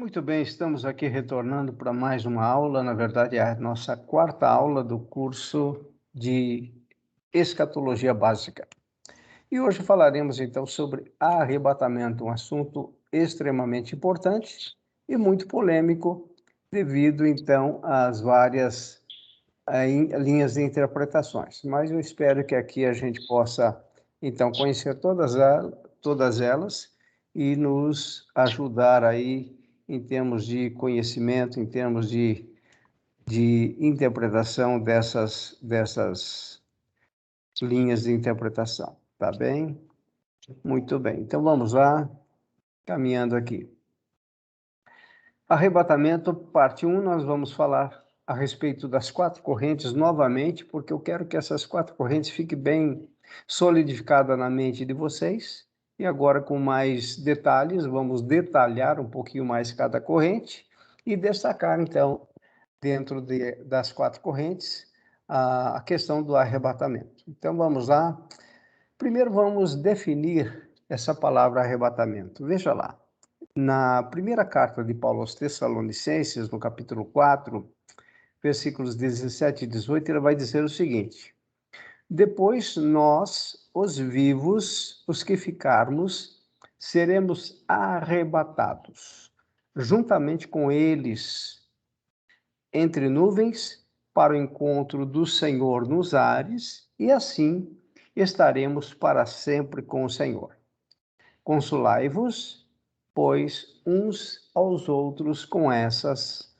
Muito bem, estamos aqui retornando para mais uma aula. Na verdade, é a nossa quarta aula do curso de Escatologia Básica. E hoje falaremos então sobre arrebatamento, um assunto extremamente importante e muito polêmico, devido então às várias linhas de interpretações. Mas eu espero que aqui a gente possa então conhecer todas elas e nos ajudar aí em termos de conhecimento, em termos de interpretação dessas linhas de interpretação, tá bem? Muito bem, então vamos lá, caminhando aqui. Arrebatamento, parte 1, nós vamos falar a respeito das 4 correntes novamente, porque eu quero que essas 4 correntes fiquem bem solidificadas na mente de vocês. E agora, com mais detalhes, vamos detalhar um pouquinho mais cada corrente e destacar, então, dentro das 4 correntes, a questão do arrebatamento. Então, vamos lá. Primeiro, vamos definir essa palavra arrebatamento. Veja lá. Na primeira carta de Paulo aos Tessalonicenses, no capítulo 4, versículos 17 e 18, ele vai dizer o seguinte: Depois nós, os vivos, os que ficarmos, seremos arrebatados, juntamente com eles, entre nuvens, para o encontro do Senhor nos ares, e assim estaremos para sempre com o Senhor. Consolai-vos, pois, uns aos outros com estas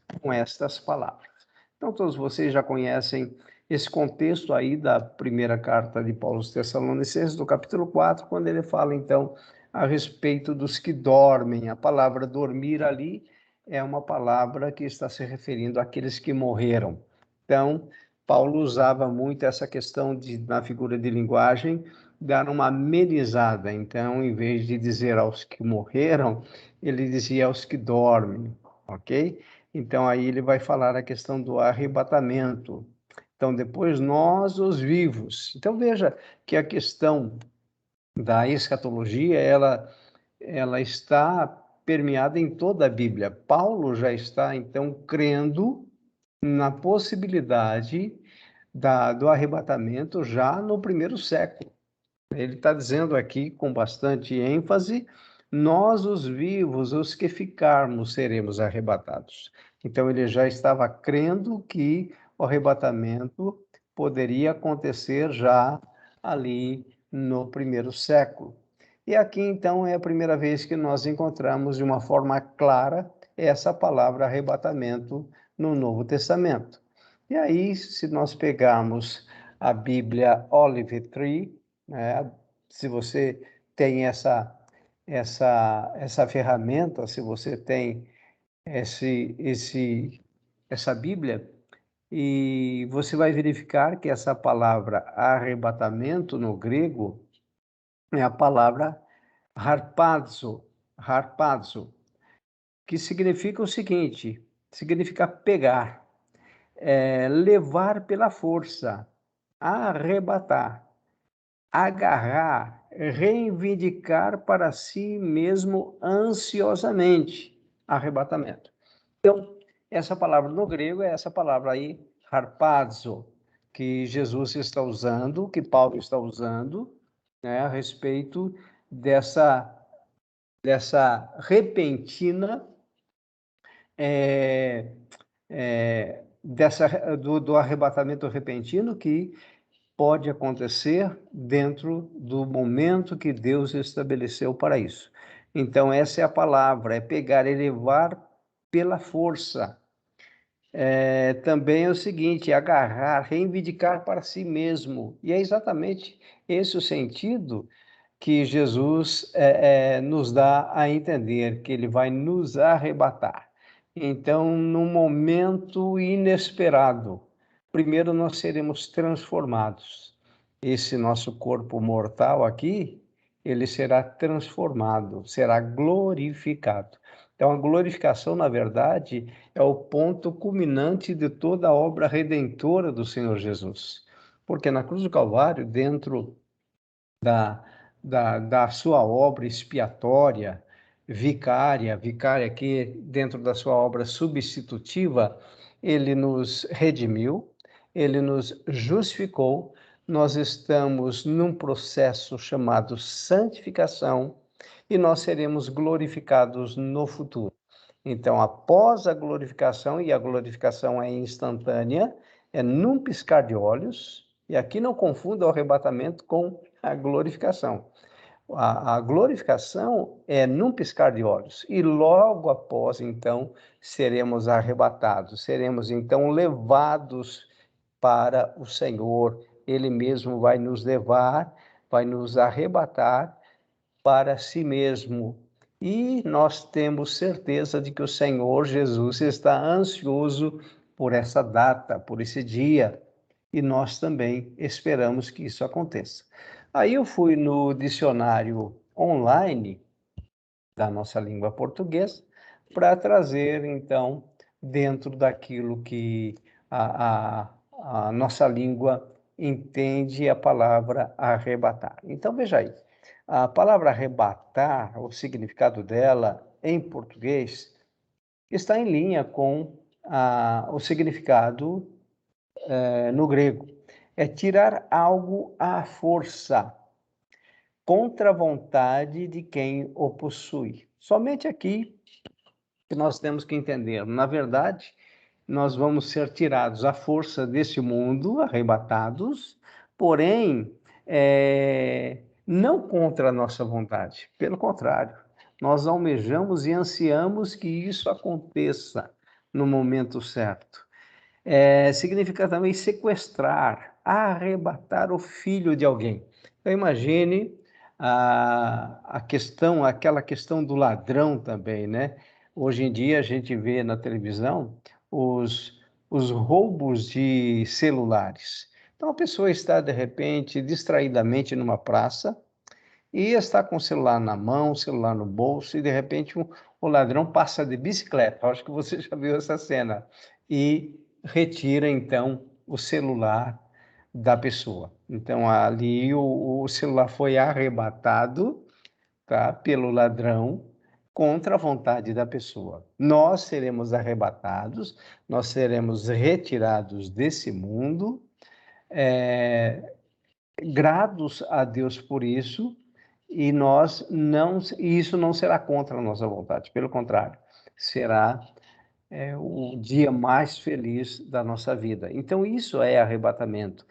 palavras. Então, todos vocês já conhecem esse contexto aí da primeira carta de Paulo aos Tessalonicenses, do capítulo 4, quando ele fala, então, a respeito dos que dormem. A palavra dormir ali é uma palavra que está se referindo àqueles que morreram. Então, Paulo usava muito essa questão na figura de linguagem, dar uma amenizada. Então, em vez de dizer aos que morreram, ele dizia aos que dormem, ok? Então, aí ele vai falar a questão do arrebatamento. Então, depois nós, os vivos. Então, veja que a questão da escatologia, ela está permeada em toda a Bíblia. Paulo já está, então, crendo na possibilidade do arrebatamento já no primeiro século. Ele está dizendo aqui com bastante ênfase: nós, os vivos, os que ficarmos, seremos arrebatados. Então, ele já estava crendo que o arrebatamento poderia acontecer já ali no primeiro século. E aqui, então, é a primeira vez que nós encontramos de uma forma clara essa palavra arrebatamento no Novo Testamento. E aí, se nós pegarmos a Bíblia Olive Tree, se você tem essa ferramenta, se você tem essa Bíblia, e você vai verificar que essa palavra arrebatamento no grego é a palavra harpazo, que significa o seguinte: significa pegar, levar pela força, arrebatar, agarrar, reivindicar para si mesmo ansiosamente, arrebatamento. Então, essa palavra no grego é essa palavra aí, harpazo, que Jesus está usando, que Paulo está usando, né, a respeito dessa repentina, do arrebatamento repentino que pode acontecer dentro do momento que Deus estabeleceu para isso. Então, essa é a palavra, é pegar e levar pela força. Também é o seguinte, agarrar, reivindicar para si mesmo. E é exatamente esse o sentido que Jesus nos dá a entender, que ele vai nos arrebatar. Então, num momento inesperado, primeiro nós seremos transformados. Esse nosso corpo mortal aqui, ele será transformado, será glorificado. Então, a glorificação, na verdade, é o ponto culminante de toda a obra redentora do Senhor Jesus. Porque na cruz do Calvário, dentro da sua obra expiatória, vicária que dentro da sua obra substitutiva, ele nos redimiu, ele nos justificou, nós estamos num processo chamado santificação e nós seremos glorificados no futuro. Então, após a glorificação, e a glorificação é instantânea, é num piscar de olhos, e aqui não confunda o arrebatamento com a glorificação. A glorificação é num piscar de olhos, e logo após, então, seremos arrebatados, seremos, então, levados para o Senhor. Ele mesmo vai nos levar, vai nos arrebatar para si mesmo. E nós temos certeza de que o Senhor Jesus está ansioso por essa data, por esse dia, e nós também esperamos que isso aconteça. Aí eu fui no dicionário online da nossa língua portuguesa para trazer, então, dentro daquilo que a nossa língua entende a palavra arrebatar. Então, veja aí, a palavra arrebatar, o significado dela em português, está em linha com o significado no grego. É tirar algo à força, contra a vontade de quem o possui. Somente aqui que nós temos que entender. Na verdade, nós vamos ser tirados à força desse mundo, arrebatados, porém, não contra a nossa vontade. Pelo contrário, nós almejamos e ansiamos que isso aconteça no momento certo. Significa também sequestrar, arrebatar o filho de alguém. Então, imagine aquela questão do ladrão também, né? Hoje em dia a gente vê na televisão os roubos de celulares. Então, a pessoa está, de repente, distraidamente numa praça e está com o celular na mão, o celular no bolso, e de repente o ladrão passa de bicicleta. Acho que você já viu essa cena. E retira, então, o celular da pessoa. Então, ali o celular foi arrebatado, tá, pelo ladrão contra a vontade da pessoa. Nós seremos arrebatados, nós seremos retirados desse mundo, gratos a Deus por isso, e isso não será contra a nossa vontade, pelo contrário, será o dia mais feliz da nossa vida. Então, isso é arrebatamento.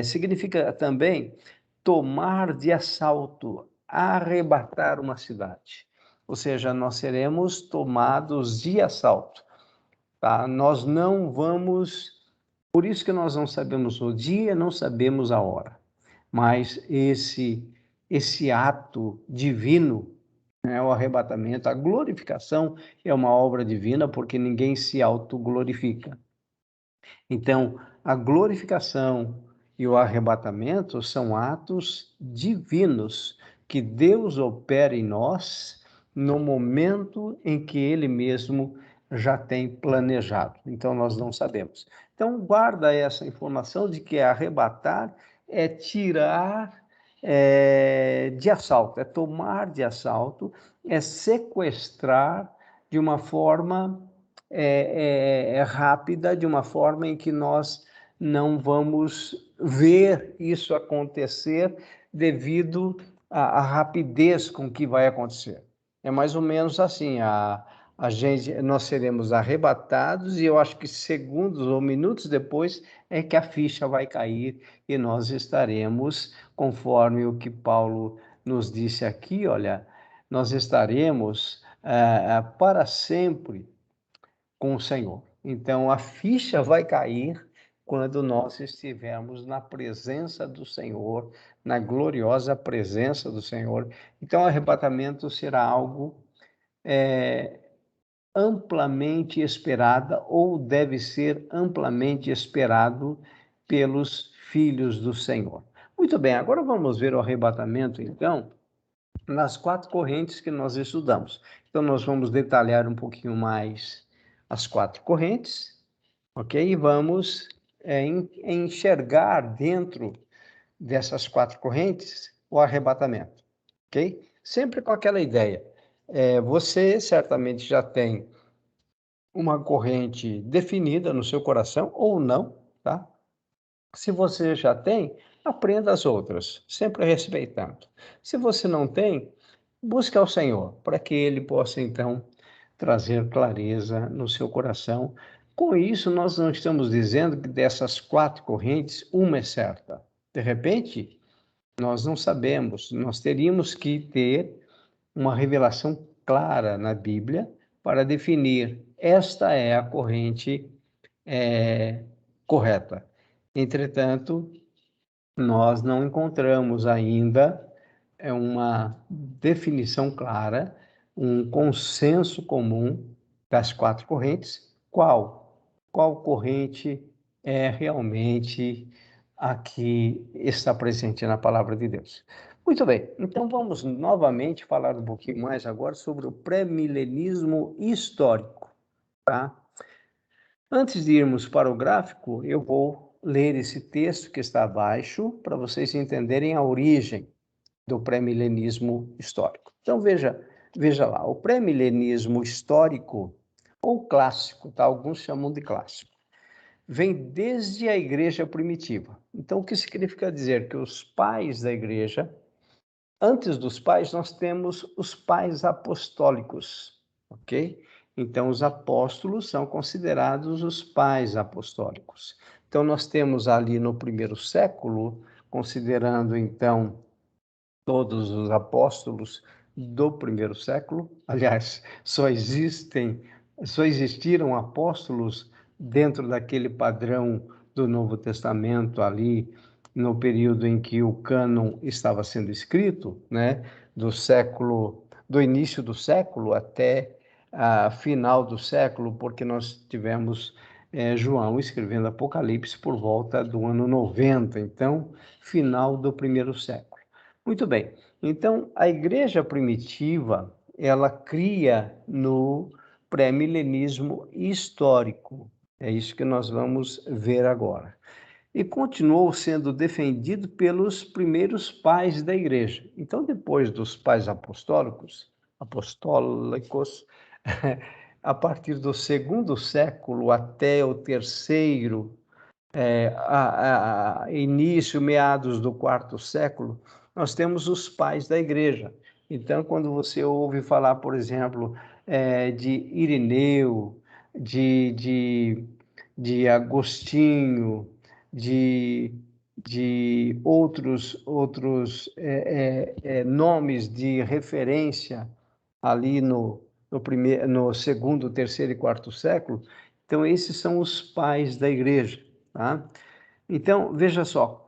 Significa também tomar de assalto, arrebatar uma cidade. Ou seja, nós seremos tomados de assalto. Tá? Nós não vamos. Por isso que nós não sabemos o dia, não sabemos a hora. Mas esse ato divino, o arrebatamento, a glorificação é uma obra divina, porque ninguém se autoglorifica. Então, a glorificação e o arrebatamento são atos divinos que Deus opera em nós no momento em que Ele mesmo já tem planejado. Então, nós não sabemos. Então, guarda essa informação de que arrebatar é tirar de assalto, é tomar de assalto, é sequestrar de uma forma rápida, de uma forma em que nós não vamos ver isso acontecer devido à rapidez com que vai acontecer. É mais ou menos assim, nós seremos arrebatados e eu acho que segundos ou minutos depois é que a ficha vai cair e nós estaremos, conforme o que Paulo nos disse aqui, olha, nós estaremos para sempre com o Senhor. Então, a ficha vai cair quando nós estivermos na presença do Senhor, na gloriosa presença do Senhor. Então, o arrebatamento será algo amplamente esperada ou deve ser amplamente esperado pelos filhos do Senhor. Muito bem, agora vamos ver o arrebatamento, então, nas 4 correntes que nós estudamos. Então, nós vamos detalhar um pouquinho mais as 4 correntes, ok? E vamos enxergar dentro dessas 4 correntes o arrebatamento, ok? Sempre com aquela ideia. Você certamente já tem uma corrente definida no seu coração ou não, tá? Se você já tem, aprenda as outras, sempre respeitando. Se você não tem, busque ao Senhor, para que Ele possa, então, trazer clareza no seu coração. Com isso, nós não estamos dizendo que dessas 4 correntes, uma é certa. De repente, nós não sabemos, nós teríamos que ter uma revelação clara na Bíblia para definir esta é a corrente correta. Entretanto, nós não encontramos ainda uma definição clara, um consenso comum das 4 correntes. Qual corrente é realmente a que está presente na palavra de Deus? Muito bem, então vamos novamente falar um pouquinho mais agora sobre o pré-milenismo histórico, tá? Antes de irmos para o gráfico, eu vou ler esse texto que está abaixo para vocês entenderem a origem do pré-milenismo histórico. Então veja lá, o pré-milenismo histórico ou clássico, tá? Alguns chamam de clássico, vem desde a igreja primitiva. Então o que significa dizer que os pais da igreja, antes dos pais nós temos os pais apostólicos, ok? Então os apóstolos são considerados os pais apostólicos. Então nós temos ali no primeiro século, considerando então todos os apóstolos do primeiro século. Aliás, só existiram apóstolos dentro daquele padrão do Novo Testamento ali no período em que o cânon estava sendo escrito, né, do início do século até a final do século, porque nós tivemos João escrevendo Apocalipse por volta do ano 90, então, final do primeiro século. Muito bem. Então, a igreja primitiva, ela cria no pré-milenismo histórico. É isso que nós vamos ver agora. E continuou sendo defendido pelos primeiros pais da igreja. Então, depois dos pais apostólicos, a partir do segundo século até o terceiro, início, meados do quarto século, nós temos os pais da igreja. Então, quando você ouve falar, por exemplo, de Irineu, de Agostinho, de outros nomes de referência ali no segundo, terceiro e quarto século, então esses são os pais da igreja. Tá? Então, veja só,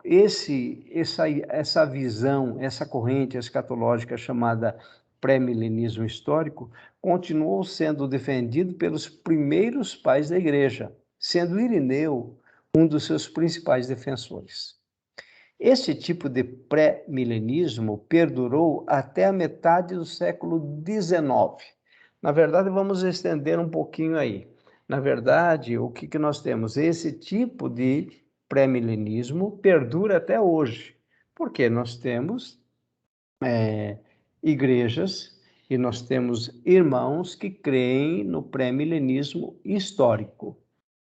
essa visão, essa corrente escatológica chamada pré-milenismo histórico, continuou sendo defendido pelos primeiros pais da igreja, sendo Irineu um dos seus principais defensores. Esse tipo de pré-milenismo perdurou até a metade do século XIX. Na verdade, vamos estender um pouquinho aí. Na verdade, o que nós temos? Esse tipo de pré-milenismo perdura até hoje, porque nós temos igrejas e nós temos irmãos que creem no pré-milenismo histórico,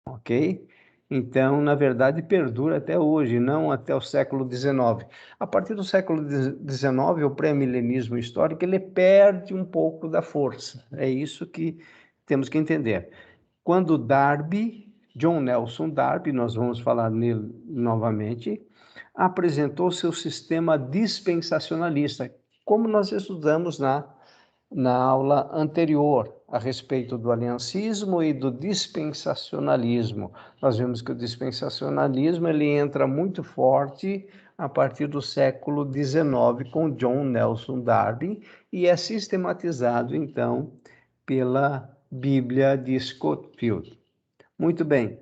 ok? Então, na verdade, perdura até hoje, não até o século XIX. A partir do século XIX, o pré-milenismo histórico, ele perde um pouco da força. É isso que temos que entender. Quando John Nelson Darby, nós vamos falar nele novamente, apresentou seu sistema dispensacionalista, como nós estudamos na aula anterior, a respeito do aliancismo e do dispensacionalismo. Nós vimos que o dispensacionalismo ele entra muito forte a partir do século XIX com John Nelson Darby e é sistematizado, então, pela Bíblia de Scofield. Muito bem,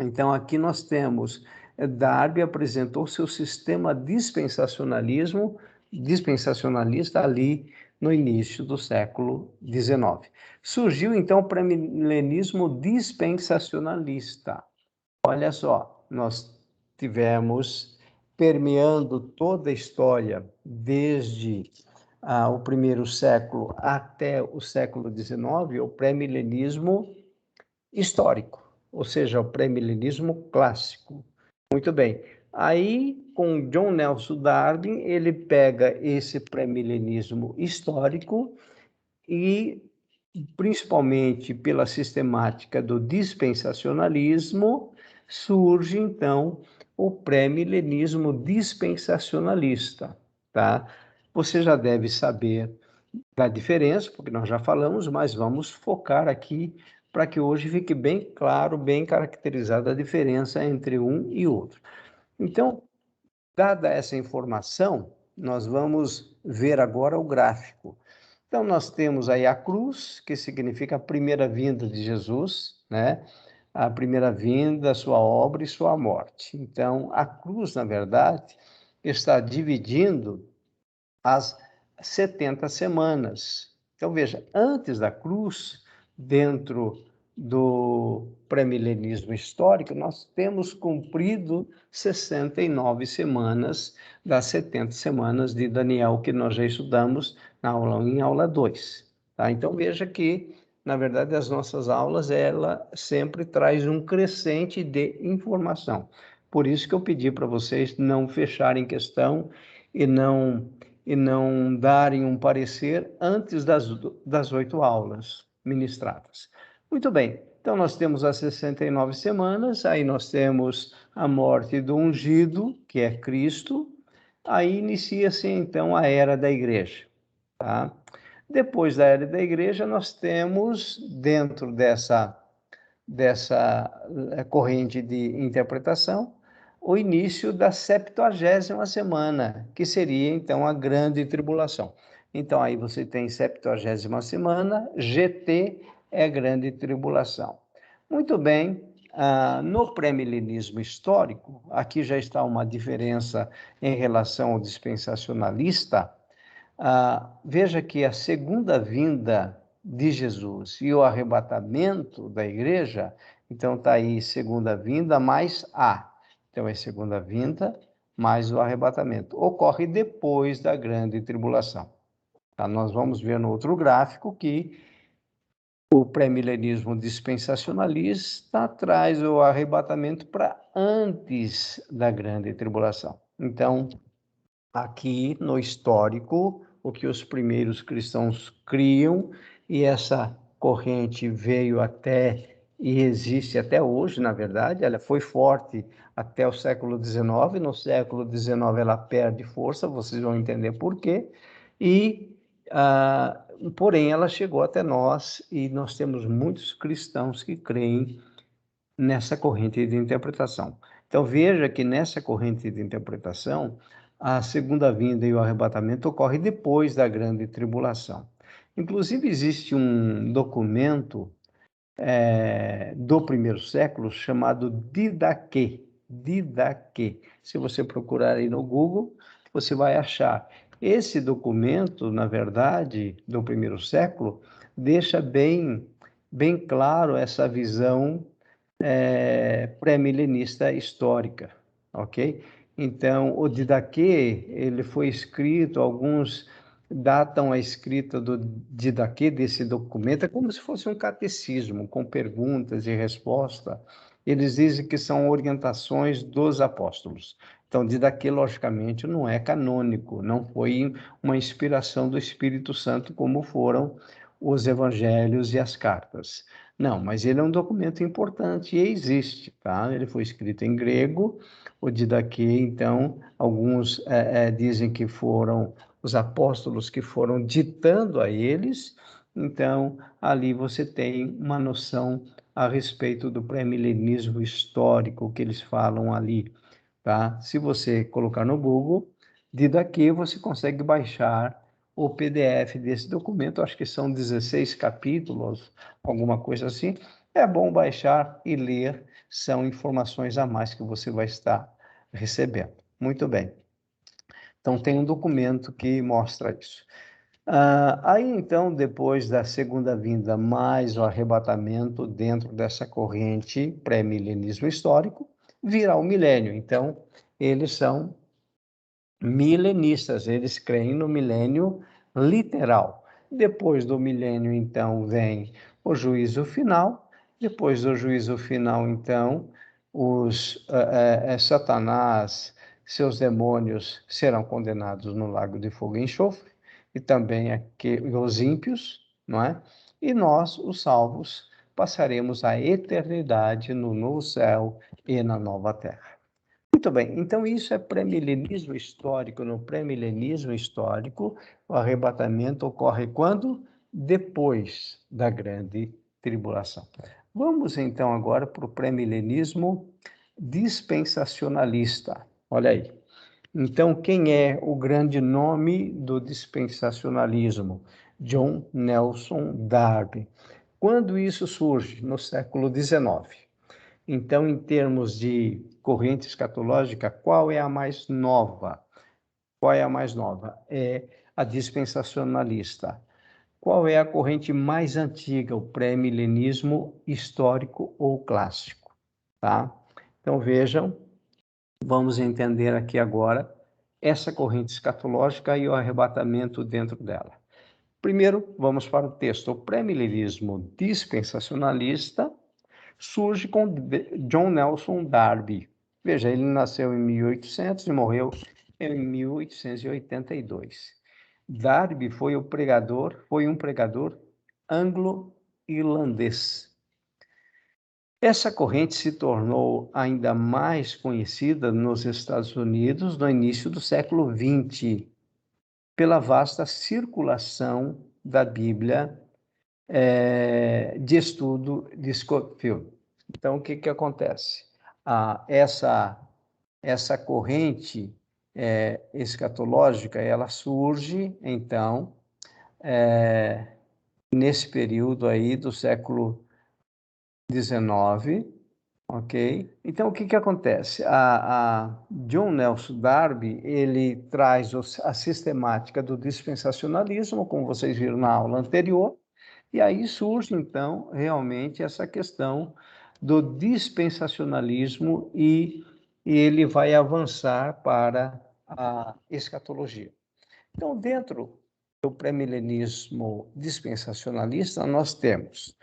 então aqui nós temos, Darby apresentou seu sistema dispensacionalista ali no início do século XIX. Surgiu então o pré-milenismo dispensacionalista. Olha só, nós tivemos permeando toda a história, desde o primeiro século até o século XIX, o pré-milenismo histórico, ou seja, o pré-milenismo clássico. Muito bem. Aí, com John Nelson Darwin, ele pega esse pré-milenismo histórico e, principalmente pela sistemática do dispensacionalismo, surge, então, o pré-milenismo dispensacionalista, tá? Você já deve saber da diferença, porque nós já falamos, mas vamos focar aqui para que hoje fique bem claro, bem caracterizada a diferença entre um e outro. Então, dada essa informação, nós vamos ver agora o gráfico. Então, nós temos aí a cruz, que significa a primeira vinda de Jesus, né? A primeira vinda, sua obra e sua morte. Então, a cruz, na verdade, está dividindo as 70 semanas. Então, veja, antes da cruz, dentro do pré-milenismo histórico, nós temos cumprido 69 semanas das 70 semanas de Daniel, que nós já estudamos na aula 1 e aula 2. Tá? Então, veja que, na verdade, as nossas aulas, ela sempre traz um crescente de informação. Por isso que eu pedi para vocês não fecharem questão e não darem um parecer antes das 8 aulas ministradas. Muito bem, então nós temos as 69 semanas, aí nós temos a morte do ungido, que é Cristo, aí inicia-se então a era da igreja, tá? Depois da era da igreja, nós temos, dentro dessa corrente de interpretação, o início da 70ª semana, que seria, então, a grande tribulação. Então, aí você tem 70ª semana, GT é grande tribulação. Muito bem, no pré-milenismo histórico, aqui já está uma diferença em relação ao dispensacionalista. Veja que a segunda vinda de Jesus e o arrebatamento da igreja, então está aí segunda vinda mais A. Então é segunda vinda mais o arrebatamento. Ocorre depois da grande tribulação. Tá? Nós vamos ver no outro gráfico que o pré-milenismo dispensacionalista traz o arrebatamento para antes da grande tribulação. Então, aqui no histórico, o que os primeiros cristãos criam, e essa corrente veio até e existe até hoje, na verdade, ela foi forte até o século XIX, no século XIX ela perde força, vocês vão entender por quê, e, porém, ela chegou até nós, e nós temos muitos cristãos que creem nessa corrente de interpretação. Então, veja que nessa corrente de interpretação, a segunda vinda e o arrebatamento ocorre depois da grande tribulação. Inclusive, existe um documento do primeiro século chamado Didaquê. Didaquê. Se você procurar aí no Google, você vai achar. Esse documento, na verdade, do primeiro século, deixa bem claro essa visão pré-milenista histórica, ok? Então, o Didaquê, ele foi escrito, alguns datam a escrita do Didaquê, desse documento, é como se fosse um catecismo, com perguntas e respostas. Eles dizem que são orientações dos apóstolos. Então, Didaquê, logicamente, não é canônico, não foi uma inspiração do Espírito Santo, como foram os evangelhos e as cartas. Não, mas ele é um documento importante e existe, tá? Ele foi escrito em grego, o Didaquê, então, alguns dizem que foram os apóstolos que foram ditando a eles, então, ali você tem uma noção a respeito do pré-milenismo histórico que eles falam ali, tá? Se você colocar no Google, Didaquê, você consegue baixar o PDF desse documento, acho que são 16 capítulos, alguma coisa assim. É bom baixar e ler, são informações a mais que você vai estar recebendo. Muito bem. Então, tem um documento que mostra isso. Aí, então, depois da segunda vinda, mais o arrebatamento dentro dessa corrente pré-milenismo histórico, virá o milênio. Então, eles são milenistas, eles creem no milênio literal. Depois do milênio, então, vem o juízo final. Depois do juízo final, então, Satanás, seus demônios serão condenados no lago de fogo e enxofre, e também os ímpios, não é? E nós, os salvos, passaremos a eternidade no novo céu e na nova terra. Muito bem, então isso é pré-milenismo histórico. No pré-milenismo histórico, o arrebatamento ocorre quando? Depois da grande tribulação. Vamos então agora para o pré-milenismo dispensacionalista. Olha aí. Então, quem é o grande nome do dispensacionalismo? John Nelson Darby. Quando isso surge? No século XIX. Então, em termos de corrente escatológica, qual é a mais nova? Qual é a mais nova? É a dispensacionalista. Qual é a corrente mais antiga? O pré-milenismo histórico ou clássico, tá? Então, vejam, vamos entender aqui agora essa corrente escatológica e o arrebatamento dentro dela. Primeiro, vamos para o texto. O pré-milenismo dispensacionalista surge com John Nelson Darby. Veja, ele nasceu em 1800 e morreu em 1882. Darby foi um pregador anglo-irlandês. Essa corrente se tornou ainda mais conhecida nos Estados Unidos no início do século XX, pela vasta circulação da Bíblia de estudo de Scofield. Então, o que acontece? Essa corrente escatológica, ela surge, então, nesse período aí do século XIX, ok? Então, o que acontece? A John Nelson Darby, ele traz a sistemática do dispensacionalismo, como vocês viram na aula anterior, e aí surge, então, realmente essa questão do dispensacionalismo e ele vai avançar para a escatologia. Então, dentro do pré-milenismo dispensacionalista, nós temos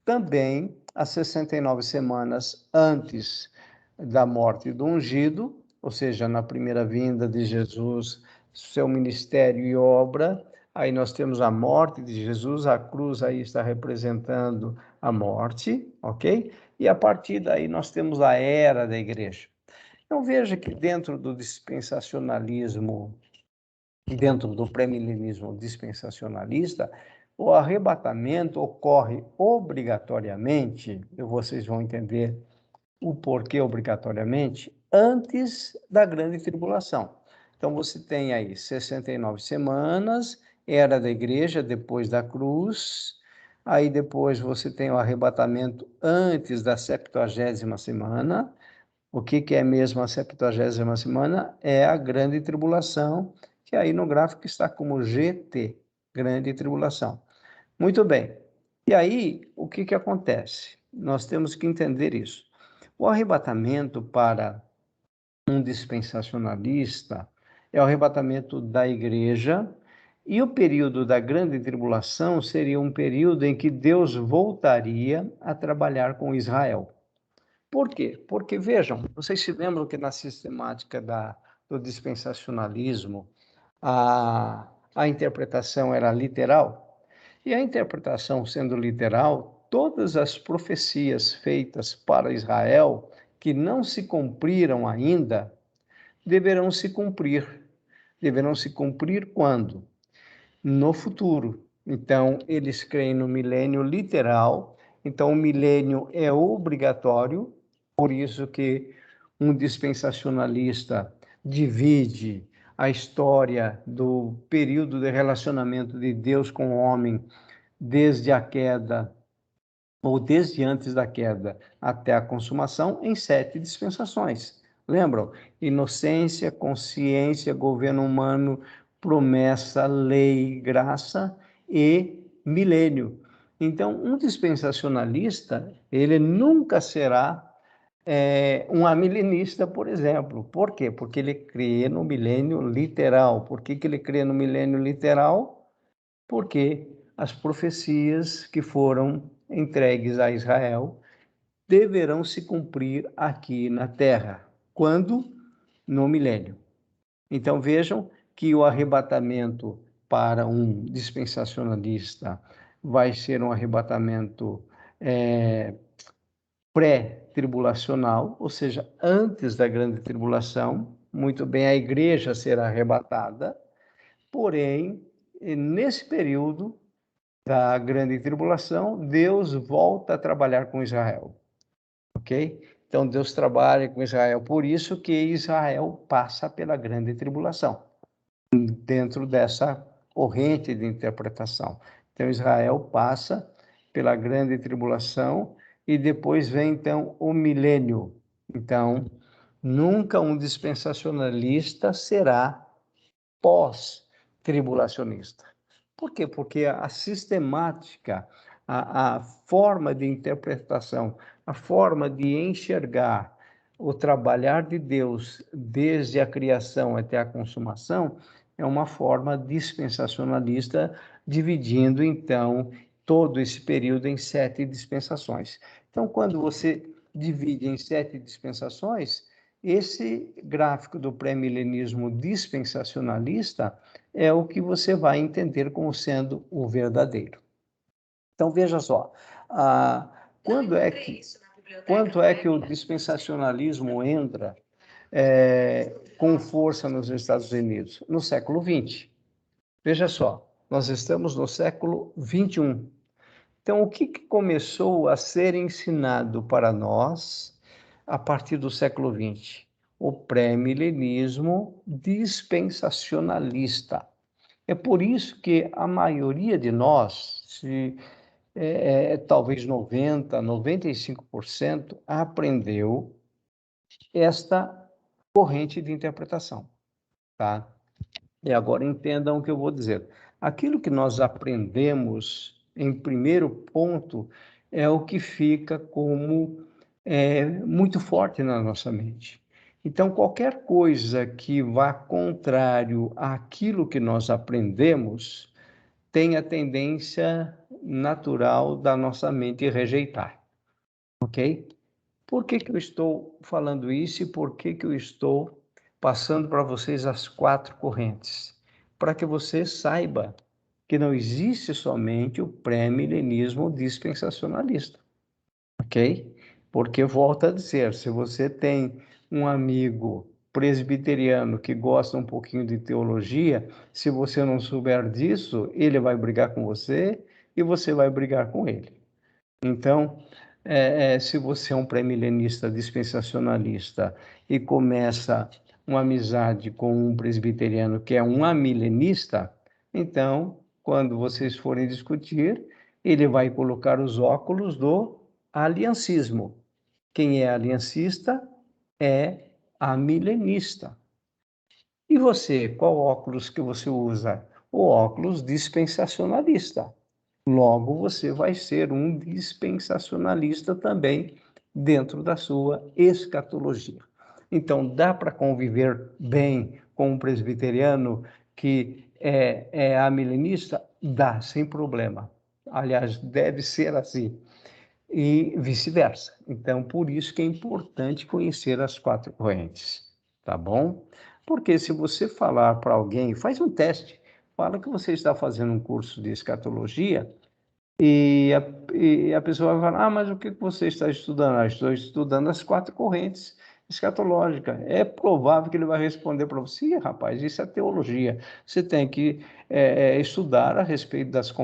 também as 69 semanas antes da morte do ungido, ou seja, na primeira vinda de Jesus, seu ministério e obra. Aí nós temos a morte de Jesus, a cruz aí está representando a morte, ok? E a partir daí nós temos a era da igreja. Então veja que dentro do dispensacionalismo, dentro do pré-milenismo dispensacionalista, o arrebatamento ocorre obrigatoriamente, e vocês vão entender o porquê obrigatoriamente, antes da grande tribulação. Então, você tem aí 69 semanas, era da igreja, depois da cruz, aí depois você tem o arrebatamento antes da 70ª semana. O que é mesmo a 70ª semana? É a grande tribulação, que aí no gráfico está como GT, grande tribulação. Muito bem. E aí, o que acontece? Nós temos que entender isso. O arrebatamento para um dispensacionalista é o arrebatamento da igreja, e o período da grande tribulação seria um período em que Deus voltaria a trabalhar com Israel. Por quê? Porque, vejam, vocês se lembram que na sistemática do dispensacionalismo, a interpretação era literal? E a interpretação sendo literal, todas as profecias feitas para Israel, que não se cumpriram ainda, deverão se cumprir. Deverão se cumprir quando? No futuro. Então, eles creem no milênio literal. Então, o milênio é obrigatório, por isso que um dispensacionalista divide a história do período de relacionamento de Deus com o homem desde a queda, ou desde antes da queda até a consumação, em 7 dispensações. Lembram? Inocência, consciência, governo humano, promessa, lei, graça e milênio. Então, um dispensacionalista, ele nunca será um amilenista, por exemplo. Por quê? Porque ele crê no milênio literal. Por que ele crê no milênio literal? porque as profecias que foram entregues a Israel deverão se cumprir aqui na terra. Quando? No milênio. Então vejam que o arrebatamento para um dispensacionalista vai ser um arrebatamento pré-tribulacional, ou seja, antes da grande tribulação. Muito bem, a igreja será arrebatada, porém, nesse período da grande tribulação, Deus volta a trabalhar com Israel, ok? Então, Deus trabalha com Israel, por isso que Israel passa pela grande tribulação, dentro dessa corrente de interpretação. Então, Israel passa pela grande tribulação e depois vem, então, o milênio. Então, nunca um dispensacionalista será pós-tribulacionista. Por quê? Porque a sistemática, a forma de interpretação, a forma de enxergar o trabalhar de Deus desde a criação até a consumação é uma forma dispensacionalista, dividindo, então, todo esse período em 7 dispensações. Então, quando você divide em 7 dispensações, esse gráfico do pré-milenismo dispensacionalista é o que você vai entender como sendo o verdadeiro. Então, veja só, quando é que o dispensacionalismo entra com força nos Estados Unidos? No século XX. Veja só, nós estamos no século XXI. Então, o que começou a ser ensinado para nós a partir do século XX? O pré-milenismo dispensacionalista. É por isso que a maioria de nós, talvez 90%, 95%, aprendeu esta corrente de interpretação, tá? E agora entendam o que eu vou dizer. Aquilo que nós aprendemos em primeiro ponto é o que fica como muito forte na nossa mente. Então, qualquer coisa que vá contrário àquilo que nós aprendemos tem a tendência natural da nossa mente rejeitar, ok? Por que eu estou falando isso e por que eu estou passando para vocês as 4 correntes? Para que você saiba que não existe somente o pré-milenismo dispensacionalista, ok? Porque, volto a dizer, se você tem um amigo presbiteriano que gosta um pouquinho de teologia, se você não souber disso, ele vai brigar com você e você vai brigar com ele. Então, se você é um pré-milenista dispensacionalista e começa uma amizade com um presbiteriano que é um amilenista, então, quando vocês forem discutir, ele vai colocar os óculos do aliancismo. Quem é aliancista é amilenista. E você, qual óculos que você usa? O óculos dispensacionalista. Logo, você vai ser um dispensacionalista também dentro da sua escatologia. Então, dá para conviver bem com um presbiteriano que é amilenista? Dá, sem problema. Aliás, deve ser assim. E vice-versa. Então, por isso que é importante conhecer as 4 correntes, tá bom? Porque se você falar para alguém, faz um teste, fala que você está fazendo um curso de escatologia, e a pessoa vai falar, mas o que você está estudando? Estou estudando as 4 correntes escatológicas. É provável que ele vai responder para você, rapaz, isso é teologia. Você tem que estudar a respeito das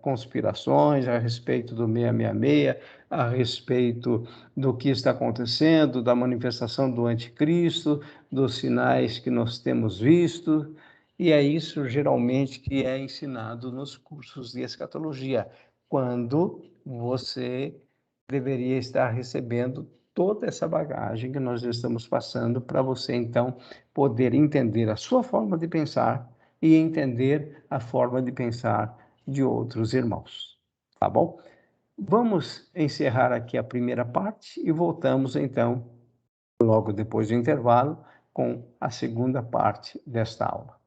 conspirações, a respeito do 666, a respeito do que está acontecendo, da manifestação do anticristo, dos sinais que nós temos visto, e é isso geralmente que é ensinado nos cursos de escatologia, quando você deveria estar recebendo toda essa bagagem que nós estamos passando para você, então, poder entender a sua forma de pensar e entender a forma de pensar de outros irmãos. Tá bom? Vamos encerrar aqui a primeira parte e voltamos, então, logo depois do intervalo, com a segunda parte desta aula.